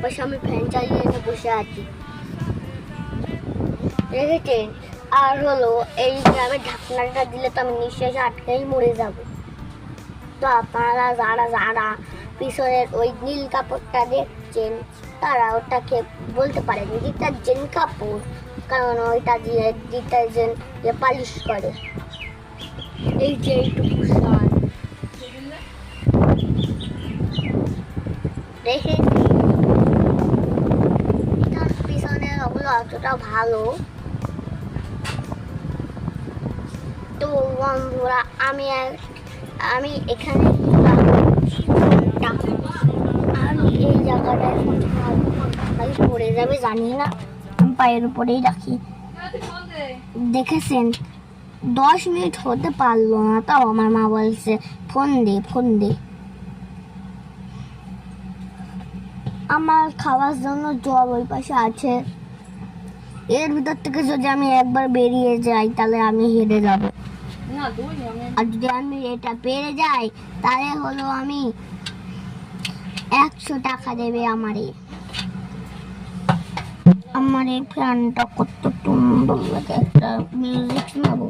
পাশে আমি ফ্যান চালিয়ে এনে বসে আছি, দেখেছেন? আর হলো এই গ্রামে ঢাকনাটা দিলে তো আমি নিঃশ্বাসে আটকেই মরে যাব। তো আপনারা যারা যারা পিছনের ওই নীল কাপড়টা দেখছেন তারা ওটাকে বলতে পারেন ডিটারজেন্ট কাপড়, কারণ ওইটা দিয়ে ডিটারজেন্ট দিয়ে পালিশ করে। এই যে এইটুকু সার দেখে এটার পিছনের ওগুলো অতটা ভালো। তো বন্ধুরা আমি এখানে আমি এই জায়গাটায় পড়ে যাবে জানি না, আমি পায়ের উপরেই রাখি। দেখেছেন 10 মিনিট হতে পারলো না, তাও আমার মা বলছে ফোন দে। আমার খাওয়ার জন্য জব ওই পাশে আছে, এর ভিতর থেকে যদি আমি একবার বেরিয়ে যাই তাহলে আমি হেরে যাব। আর যদি আমি এটা পেরে যাই তাহলে হলো আমি 100 টাকা দেবে আমার এই ফ্যানটা কত সুন্দর লাগে। একটা মিউজিক শোনাবো।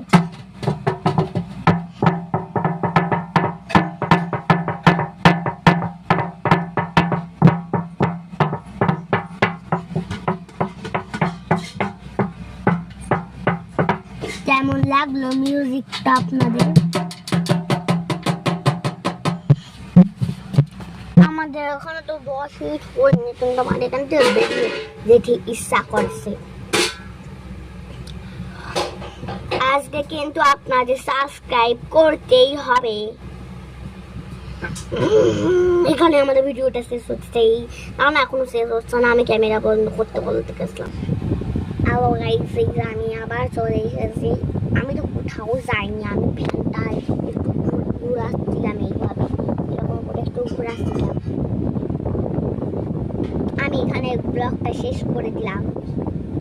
কেমন লাগলো মিউজিকটা আপনাদের? আমাদের ওখানে তো 10 মিনিট হয়নি, কিন্তু আমার এখান থেকে দেখে ইচ্ছা করছে। আজকে কিন্তু আপনাদের সাবস্ক্রাইব করতেই হবে। এখানে আমাদের ভিডিওটা শেষ হচ্ছে, কারণ এখনো শেষ হচ্ছে না, আমি ক্যামেরা বন্ধ করতে গেছিলাম। আমি আবার চলে এসেছি। আমি তো কোথাও যাইনি, আমি ফ্যানটা একটু ঘুরাচ্ছিলাম, এইভাবে এরকম করে একটু ঘুরাচ্ছিলাম। আমি এখানে ব্লগটা শেষ করে দিলাম।